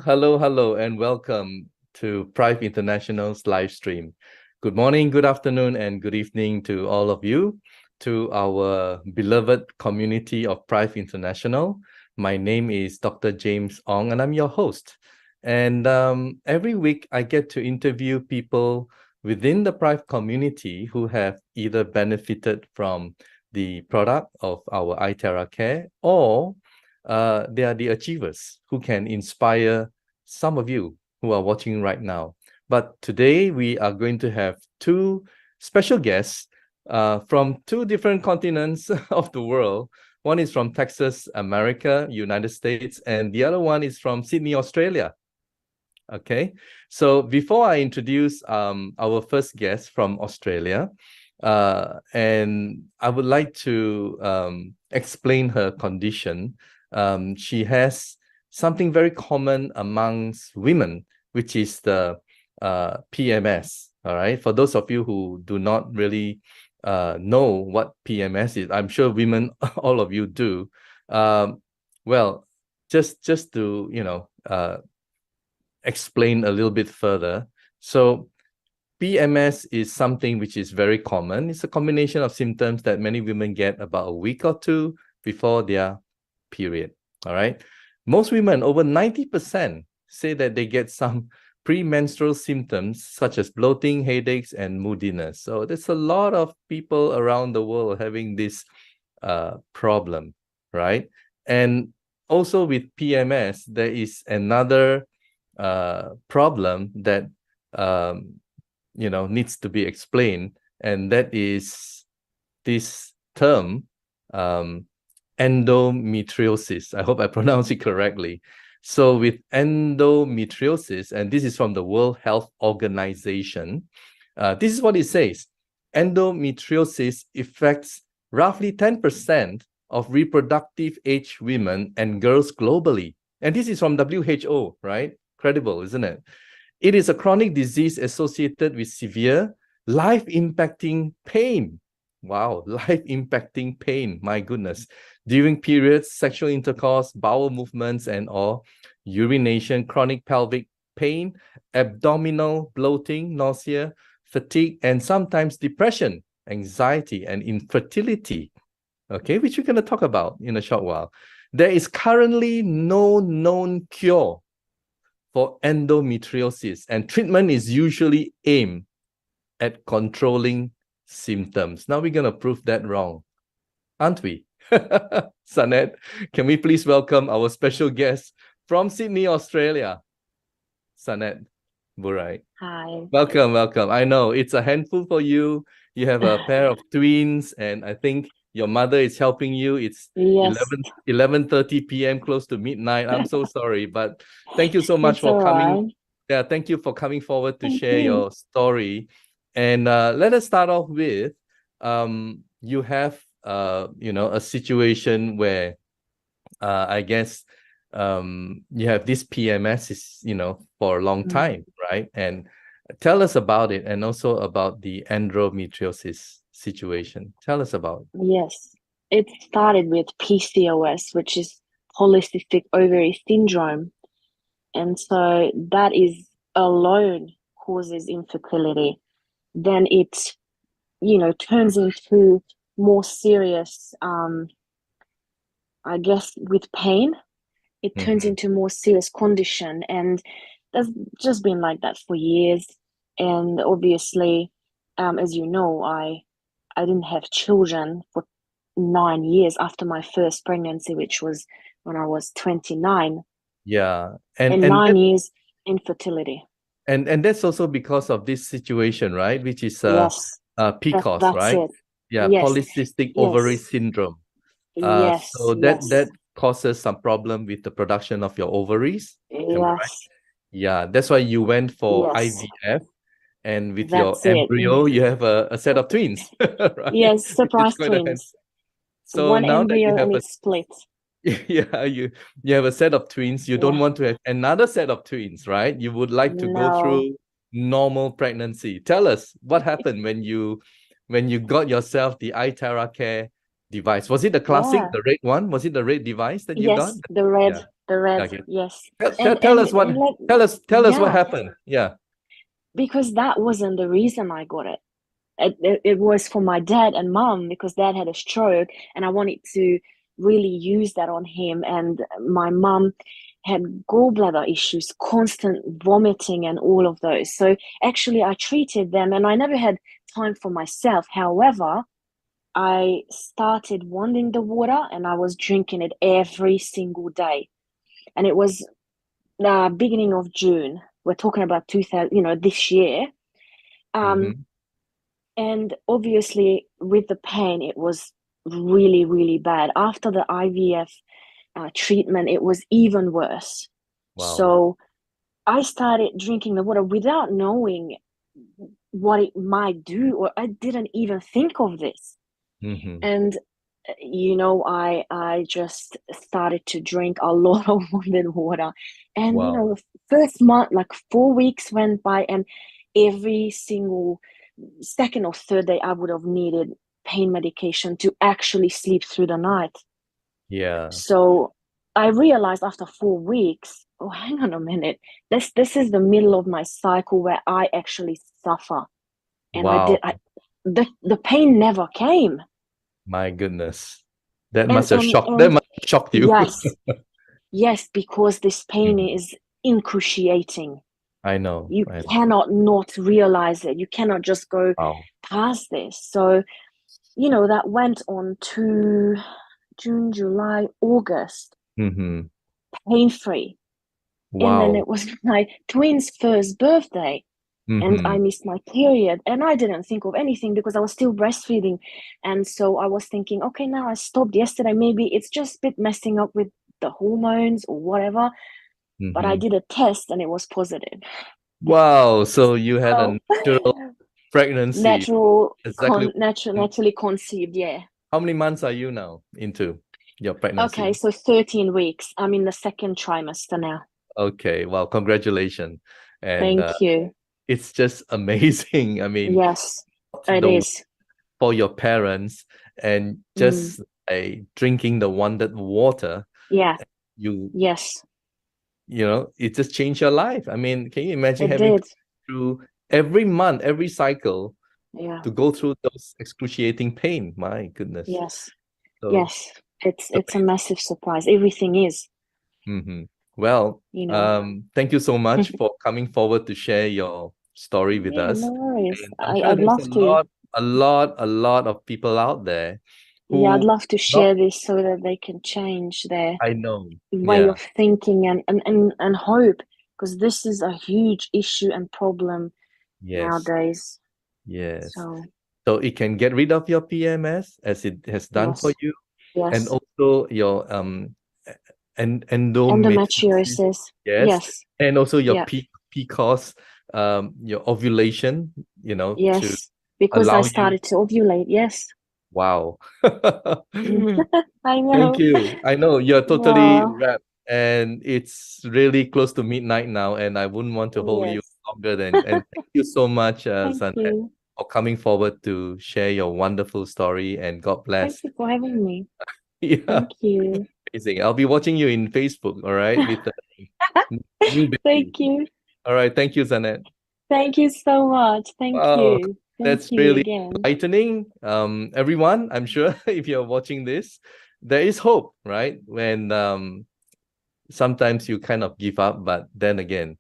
Hello, and welcome to Prife International's live stream. Good morning, good afternoon, and good evening to all of you, to our beloved community of Prife International. My name is Dr. James Ong, and I'm your host. And every week, I get to interview people within the Prife community who have either benefited from the product of our iTerra Care, or they are the achievers who can inspire some of you who are watching right now. But today we are going to have two special guests from two different continents of the world. One is from Texas, America, United States, and the other one is from Sydney, Australia. Okay, so before I introduce our first guest from Australia, and I would like to explain her condition. She has something very common amongst women, which is the PMS. All right. For those of you who do not really know what PMS is, I'm sure women, all of you do. Well, just to explain a little bit further. So PMS is something which is very common. It's a combination of symptoms that many women get about a week or two before their period. All right. Most women, over 90%, say that they get some premenstrual symptoms such as bloating, headaches, and moodiness. So there's a lot of people around the world having this problem, right? And also with PMS, there is another problem that needs to be explained, and that is this term endometriosis. I hope I pronounced it correctly. So with endometriosis, and this is from the World Health Organization, this is what it says. Endometriosis affects roughly 10% of reproductive age women and girls globally. And this is from WHO, right? Credible, isn't it? It is a chronic disease associated with severe life-impacting pain. Wow, life-impacting pain, my goodness. During periods, sexual intercourse, bowel movements, and or urination, chronic pelvic pain, abdominal bloating, nausea, fatigue, and sometimes depression, anxiety, and infertility, okay, which we're going to talk about in a short while. There is currently no known cure for endometriosis, and treatment is usually aimed at controlling symptoms. Now we're going to prove that wrong, aren't we? Sanet, can we please welcome our special guest from Sydney, Australia, Zsanette Burai. Hi. Welcome. I know it's a handful for you. You have a pair of twins, and I think your mother is helping you. It's Yes, 11:30 p.m., close to midnight. I'm so sorry, but thank you so much it's for all coming. right. Yeah, thank you for coming forward to Thank share you. your story. And let us start off with you have a situation where I guess you have this PMS is for a long Mm. time, right? And tell us about it, and also about the endometriosis situation. Tell us about it. Yes, it started with PCOS, which is Polycystic Ovary Syndrome. And so that is alone causes infertility. Then it, turns into more serious, I guess, with pain. It turns Mhm. into more serious condition, and that's just been like that for years. And obviously, as you know, I didn't have children for 9 years after my first pregnancy, which was when I was 29, Yeah, and and and nine that, years infertility. and that's also because of this situation, right? Which is Yes, PCOS, that's right? it. Yeah, Yes, polycystic ovary yes, syndrome. yes, So that yes, causes some problem with the production of your ovaries. Am I right? yes, Yeah, that's why you went for yes. IVF, and with your That's it. embryo, you have a set of twins, right? Yes, Which is surprise quite a hand. twins. So One now that you embryo have and a it split. yeah, you have a set of twins, you don't Yeah. want to have another set of twins, right? You would like to go No. through normal pregnancy. Tell us what happened when you got yourself the iTerra Care device. Was it the classic, Yeah. the red one? Was it the red device that you got? Yes, the red. Yeah. The red, Okay. yes. Tell us what tell us what Yeah, happened. Yeah. because that wasn't the reason I got it. It was for my dad and mom, because dad had a stroke and I wanted to really use that on him. And my mom had gallbladder issues, constant vomiting and all of those. So actually I treated them and I never had time for myself. However, I started wanting the water and I was drinking it every single day. And it was the beginning of June. We're talking about 2000, this year. Mm-hmm. And obviously, with the pain, it was really, really bad. After the IVF treatment, it was even worse. Wow. So I started drinking the water without knowing what it might do, or I didn't even think of this. Mm-hmm. And I just started to drink a lot of wounded water. And Wow. the first month, like 4 weeks went by, and every single second or third day I would have needed pain medication to actually sleep through the night. Yeah. So I realized after 4 weeks, oh, hang on a minute, this is the middle of my cycle where I actually suffer. And Wow. the pain never came. My goodness. That and must have and shocked that and must have shocked you. yes, yes, because this pain Mhm. is excruciating. I know. You I know. cannot not realize it. You cannot just go Wow. past this. So that went on to June, July, August, Mm-hmm. pain free. And then Wow. it was my twins' first birthday, and Mm-hmm. I missed my period. And I didn't think of anything because I was still breastfeeding. And so I was thinking, okay, now I stopped yesterday. Maybe it's just a bit messing up with the hormones or whatever. But I Mm-hmm. did a test and it was positive. Wow. So you had a So natural pregnancy. Exactly. naturally conceived, yeah. How many months are you now into your Okay, pregnancy? so 13 weeks. I'm in the second trimester now. Okay. Well, congratulations. And Thank you. it's just amazing. I mean, Yes, it the is. for your parents and Mm. just drinking the wondered water, Yeah, you yes, it just changed your life. I mean, can you imagine it having to did. go through every month, every cycle Yeah, to go through those excruciating pain? My goodness. yes, So, yes. It's a massive surprise. Everything is, mm-hmm. Well, you know. thank you so much for coming forward to share your story with Yeah, us. no worries. And I'm sure I'd there's love to. a lot of people out there Yeah, I'd who love to not, share this so that they can change their I know, way yeah, of thinking and hope, because this is a huge issue and problem yes, nowadays. yes. So, So it can get rid of your PMS as it has done for yes, you, and yes. also your endometriosis, Endometriosis. yes, Yes, and also your yeah, PCOS, your ovulation, to yes. Because I allow you. started to ovulate. Yes. Wow. I Thank know. you. I know you're totally Wow. wrapped, and it's really close to midnight now, and I wouldn't want to hold you Yes. longer than. And thank you so much, Thank Zsanette, you. for coming forward to share your wonderful story, and God Thank bless. you for having me. Yeah, Thank you. amazing. I'll be watching you in Facebook, all right, with the new baby. Thank you. All right, thank you, Zsanette. Thank you so much. Thank Wow, you. Thank that's you really again. enlightening. Everyone, I'm sure if you're watching this, there is hope, right? When sometimes you kind of give up, but then again,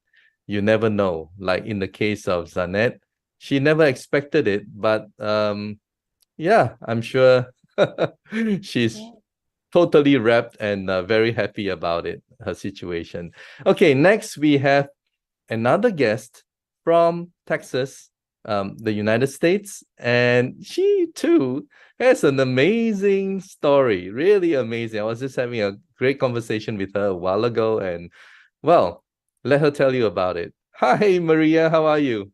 you never know. Like in the case of Zsanette, she never expected it, but yeah, I'm sure she's Yeah. totally wrapped and very happy about it, her situation. Okay, next we have another guest from Texas, the United States, and she too has an amazing story, really amazing. I was just having a great conversation with her a while ago, and well, let her tell you about it. Hi, Maria, how are you?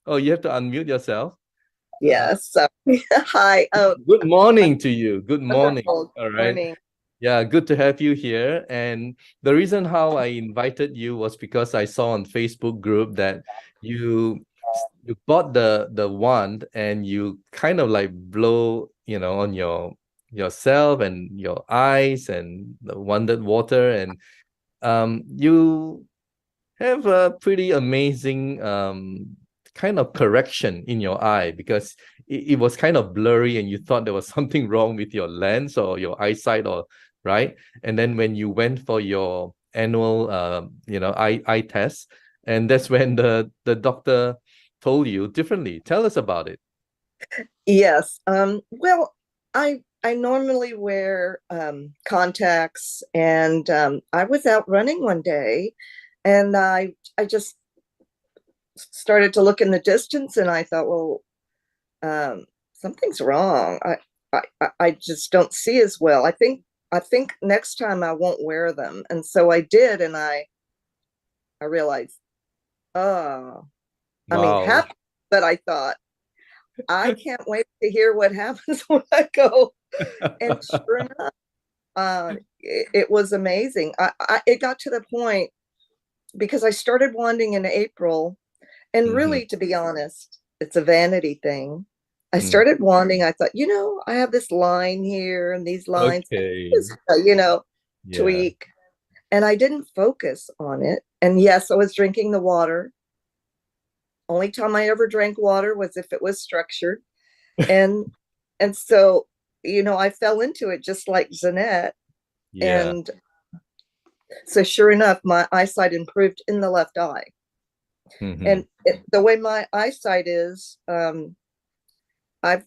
Oh, you have to unmute yourself. Yes. So, hi. Oh, Good morning to you. Good morning. wonderful. All Good right. morning. Yeah, good to have you here. And the reason how I invited you was because I saw on Facebook group that you you bought the wand and you kind of like blow, on yourself and your eyes and the wanded water, and you have a pretty amazing kind of correction in your eye, because it was kind of blurry and you thought there was something wrong with your lens or your eyesight, or right. And then when you went for your annual eye test, and that's when the doctor told you differently. Tell us about it. Yes. Well, I normally wear contacts, and I was out running one day, and I just started to look in the distance, and I thought, well, something's wrong. I just don't see as well. I think next time I won't wear them. And so I did, and I realized, oh, I mean, Wow. happy, but I thought, I can't wait to hear what happens when I go. And sure enough, it was amazing. It got to the point, because I started wanding in April, and really, to be honest, it's a vanity thing. I started wanding. I thought, I have this line here and these lines, Okay. tweak. And I didn't focus on it. And yes, I was drinking the water. Only time I ever drank water was if it was structured. And so, I fell into it just like Zsanette. Yeah. And so sure enough, my eyesight improved in the left eye. And the way my eyesight is, I've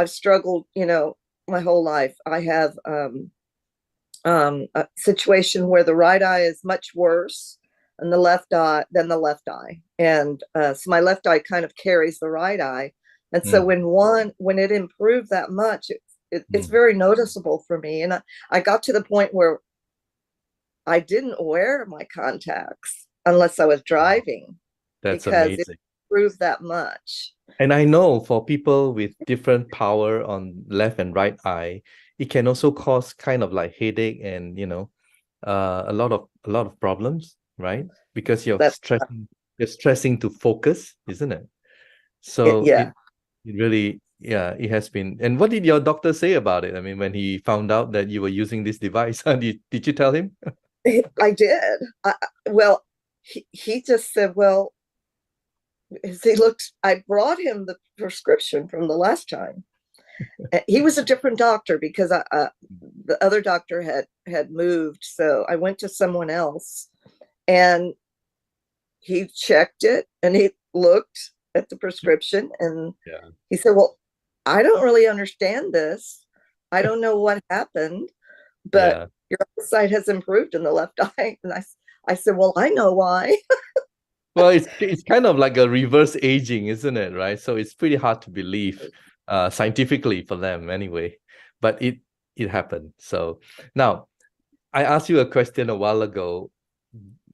struggled, my whole life. I have a situation where the right eye is much worse than the left eye, and so my left eye kind of carries the right eye. And so when it improved that much, it's very noticeable for me. And I got to the point where I didn't wear my contacts unless I was driving. That's because amazing. it improved that much. And I know for people with different power on left and right eye, it can also cause kind of like headache and a lot of problems, right? Because you're stressing to focus, isn't it? So Yeah. it really, it has been. And what did your doctor say about it? I mean, when he found out that you were using this device, did you tell him? I did. Well, he just said, well, as I brought him the prescription from the last time. He was a different doctor, because the other doctor had moved. So I went to someone else, and he checked it, and he looked at the prescription, and he said, well, I don't really understand this. I don't know what happened, but your eyesight has improved in the left eye. And I said, well, I know why. Well, it's kind of like a reverse aging, isn't it? Right. So it's pretty hard to believe, scientifically for them anyway, but it happened. So now I asked you a question a while ago.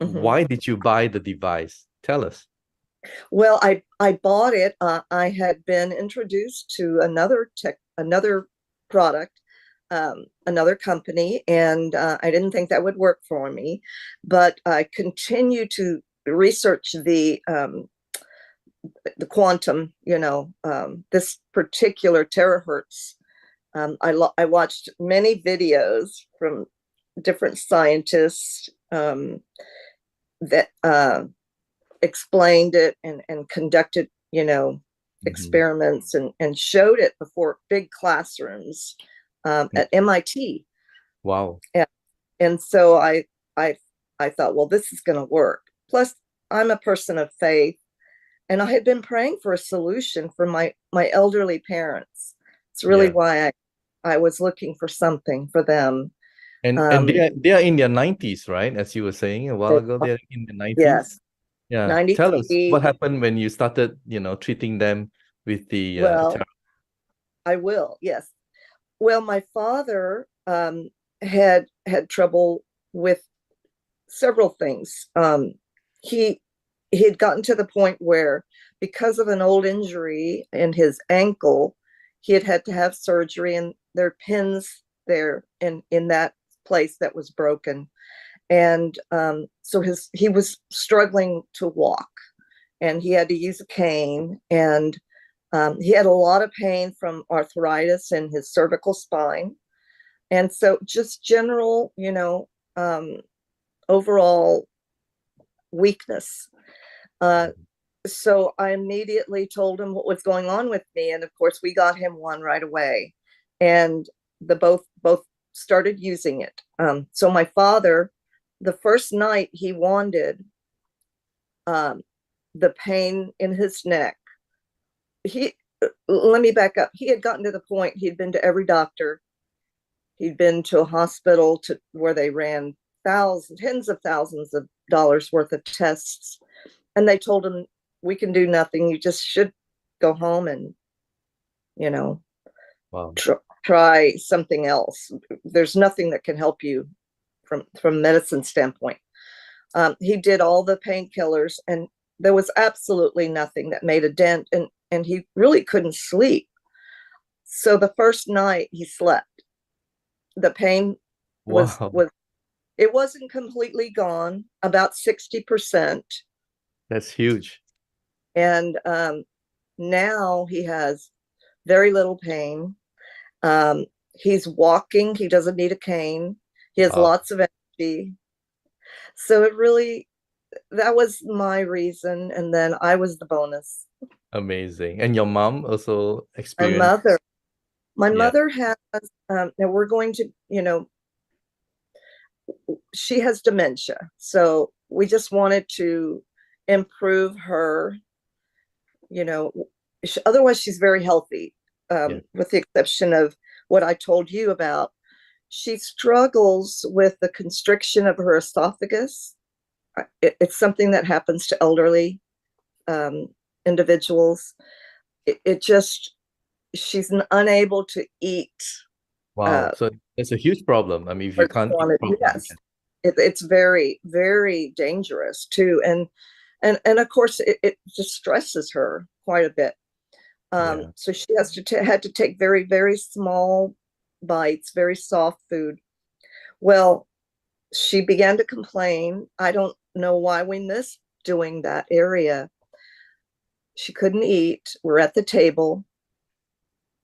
Why did you buy the device? Tell us. Well, I bought it. I had been introduced to another product, another company, and I didn't think that would work for me. But I continued to research the quantum, this particular terahertz. I watched many videos from different scientists that explained it and conducted, experiments and showed it before big classrooms at MIT. Wow. And so I thought, well, this is going to work. Plus, I'm a person of faith, and I had been praying for a solution for my elderly parents. It's really why I was looking for something for them. And they are in their 90s, right? As you were saying a while ago, they're in the 90s. Yes. Yeah. 93. Tell us what happened when you started, treating them with the I will. Yes. Well, my father had trouble with several things. He had gotten to the point where, because of an old injury in his ankle, he had to have surgery, and there are pins there in that place that was broken. And so he was struggling to walk, and he had to use a cane, and he had a lot of pain from arthritis in his cervical spine. And so just general, overall weakness. So I immediately told him what was going on with me. And of course, we got him one right away. And the both started using it. So my father, the first night he wanded, the pain in his neck, let me back up. He had gotten to the point, he'd been to every doctor. He'd been to a hospital where they ran tens of thousands of dollars worth of tests. And they told him, we can do nothing. You just should go home and, Wow. try something else. There's nothing that can help you from medicine standpoint. He did all the painkillers, and there was absolutely nothing that made a dent, and he really couldn't sleep. So the first night he slept, the pain was it wasn't completely gone, about 60%. That's huge. And now he has very little pain. He's walking. He doesn't need a cane. He has lots of energy. So that was my reason. And then I was the bonus. Amazing. And your mom also experienced? My mother has, now we're going to, she has dementia. So we just wanted to improve her, otherwise she's very healthy, with the exception of what I told you about. She struggles with the constriction of her esophagus. It's something that happens to elderly individuals. She's unable to eat. Wow. So it's a huge problem. I mean, if you can't eat, yes, it's very, very dangerous too. And of course it just stresses her quite a bit. So she had to take very, very small bites, very soft food. Well, she began to complain. I don't know why we missed doing that area. She couldn't eat. We're at the table.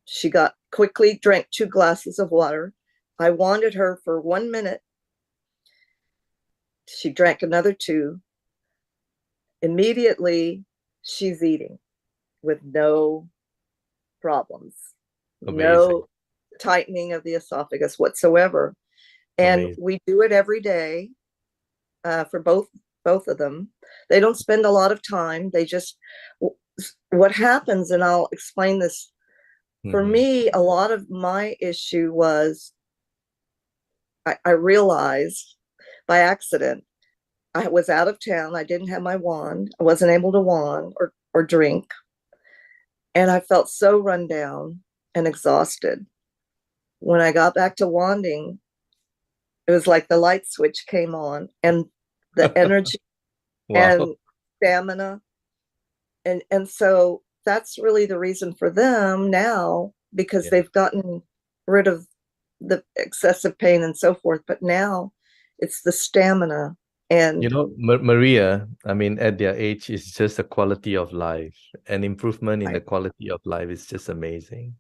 She quickly drank 2 glasses of water. I wanted her for 1 minute. She drank another 2. Immediately, she's eating with no problems. Amazing. No tightening of the esophagus whatsoever. And amazing. We do it every day for both of them. They don't spend a lot of time. They just, what happens, and I'll explain this. For me, a lot of my issue was, I realized by accident, I was out of town. I didn't have my wand. I wasn't able to wand or drink. And I felt so run down and exhausted. When I got back to wanding, it was like the light switch came on, and the energy and stamina. And so that's really the reason for them now, because they've gotten rid of the excessive pain and so forth. But now it's the stamina. And Maria, I mean, at their age, it's just a quality of life. An improvement in the quality of life is just amazing.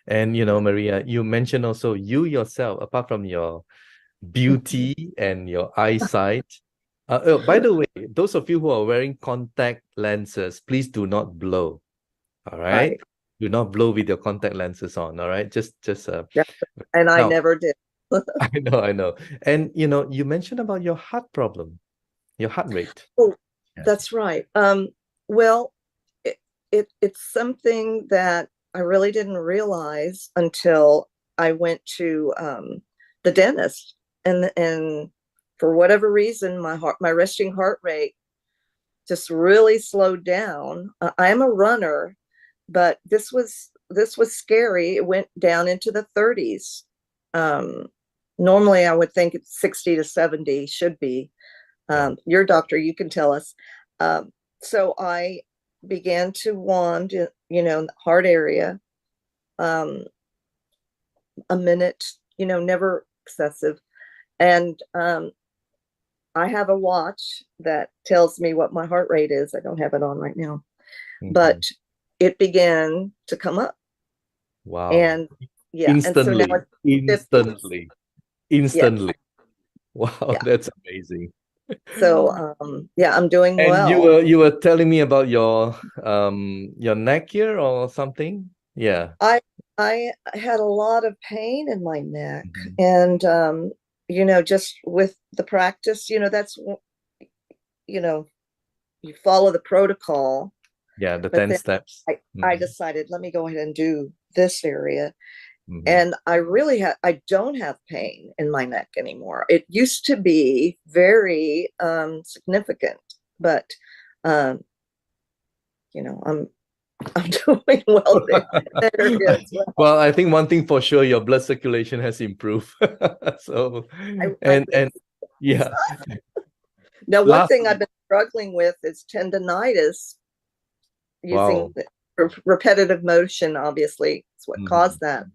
And, Maria, you mentioned also you yourself, apart from your beauty and your eyesight. By the way, those of you who are wearing contact lenses, please do not blow. All right? Do not blow with your contact lenses on. All right? Just and I never did. I know. And you mentioned about your heart problem, your heart rate. Oh, that's right. Well, it's something that I really didn't realize until I went to the dentist, and for whatever reason, my resting heart rate just really slowed down. I'm a runner, but this was scary. It went down into the 30s. Normally I would think it's 60 to 70 should be. Your doctor, you can tell us. So I began to wand, in the heart area, a minute, never excessive. And I have a watch that tells me what my heart rate is. I don't have it on right now, but it began to come up. Wow. And instantly. And so now instantly. Wow, that's amazing. So yeah, I'm doing And well. you were telling me about your neck here or something? Yeah. I had a lot of pain in my neck, Mhm. and just with the practice, that's you know, you follow the protocol. Yeah, the But 10 then steps. I decided, let me go ahead and do this area. Mm-hmm. And I don't have pain in my neck anymore. It used to be very significant, but um, I'm doing well there as well. Well, I think one thing for sure, your blood circulation has improved. So, I and think yeah, now one last, thing I've been struggling with is tendonitis using wow. repetitive motion. Obviously, it's what Mhm. caused that,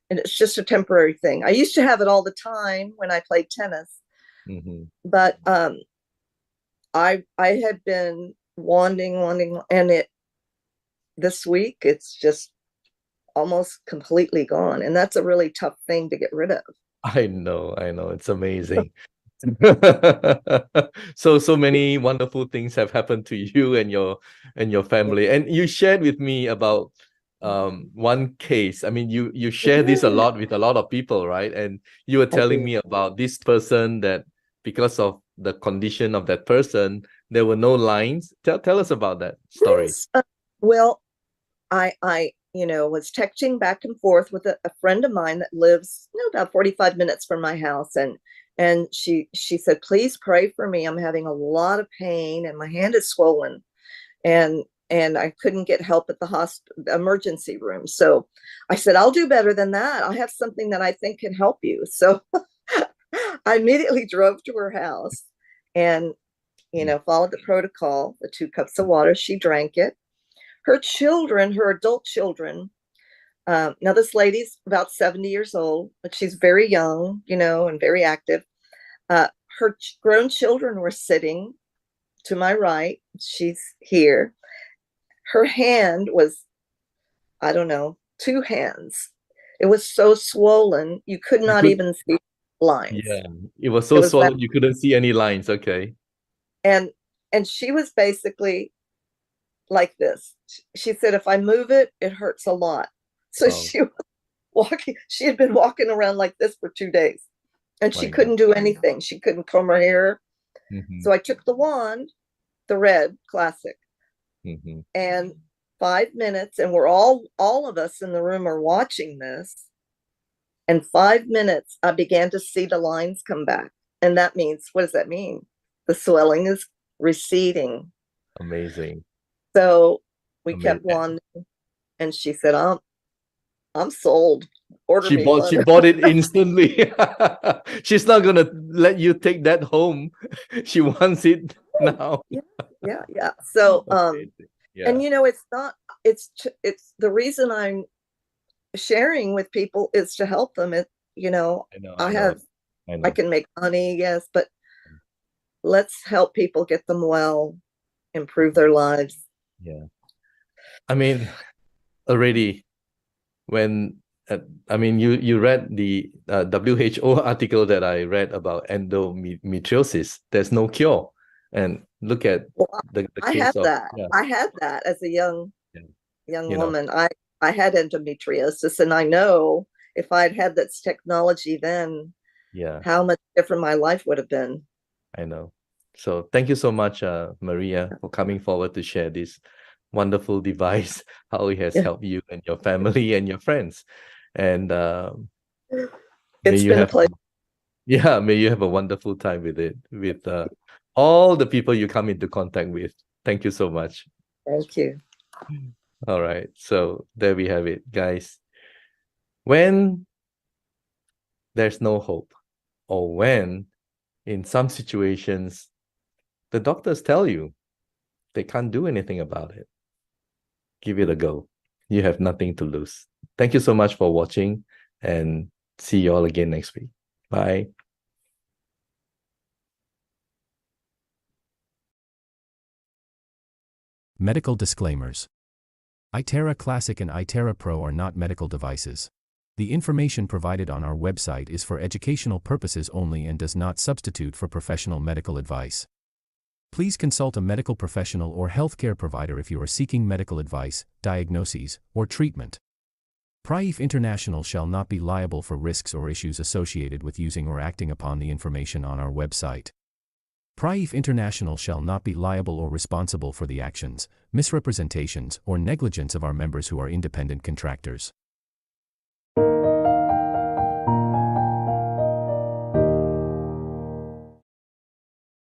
and it's just a temporary thing. I used to have it all the time when I played tennis, Mhm. but I had been wanting, and it this week it's just almost completely gone, and that's a really tough thing to get rid of. I know, it's amazing. So many wonderful things have happened to you and your family. And you shared with me about one case. I mean, you share this a Yeah, lot with a lot of people, right? And you were I telling do. me about this person that because of the condition of that person, there were no lines. Tell us about that story. Yes. Well, I was texting back and forth with a friend of mine that lives about 45 minutes from my house, and she said, please pray for me. I'm having a lot of pain and my hand is swollen, and I couldn't get help at the hospital emergency room. So I said, I'll do better than that. I have something that I think can help you. So I immediately drove to her house and followed the protocol, the 2 cups of water. She drank it. Her children, her adult children, now this lady's about 70 years old, but she's very young, and very active. Her grown children were sitting to my right. She's here. Her hand was, I don't know, 2 hands. It was so swollen, you could You not could, even see lines. yeah, it was It so was that, swollen you couldn't see any lines. Okay. and she was basically like this. She said, if I move it, it hurts a lot. So Wow. she was walking, she had been walking around like this for 2 days, and she My God. couldn't do anything. She couldn't comb her hair. Mm-hmm. So I took the wand, the red classic, Mm-hmm. and 5 minutes, and we're all of us in the room are watching this. And 5 minutes, I began to see the lines come back. And that means, what does that mean? The swelling is receding. Amazing. So we kept Amazing. wanding, and she said, I'm sold. Order me She one. bought it instantly. She's not gonna let you take that home. She wants it now. Yeah, yeah, yeah. So Amazing. Yeah, and it's not, it's the reason I'm sharing with people is to help them. I know, I I know, have, I I know. can make money, yes, but let's help people get them well, improve their lives. Yeah. I mean, already when I mean you read the WHO article that I read about endometriosis. There's no cure. And look at Well, the I case had of that. yeah, I had that as a young yeah, young you know, woman. I had endometriosis, and I know if I'd had this technology then, yeah. how much different my life would have been. I know. So thank you so much, Maria, for coming forward to share this wonderful device, how it has Yeah. helped you and your family and your friends. And may It's you been a have, pleasure. yeah, may you have a wonderful time with it, with all the people you come into contact with. Thank you so much. Thank you. All right. So there we have it, guys. When there's no hope, or when in some situations the doctors tell you they can't do anything about it, give it a go. You have nothing to lose. Thank you so much for watching, and see you all again next week. Bye. Medical disclaimers. iTerra Classic and iTerra Pro are not medical devices. The information provided on our website is for educational purposes only and does not substitute for professional medical advice. Please consult a medical professional or healthcare provider if you are seeking medical advice, diagnoses, or treatment. Prife International shall not be liable for risks or issues associated with using or acting upon the information on our website. Prife International shall not be liable or responsible for the actions, misrepresentations, or negligence of our members who are independent contractors.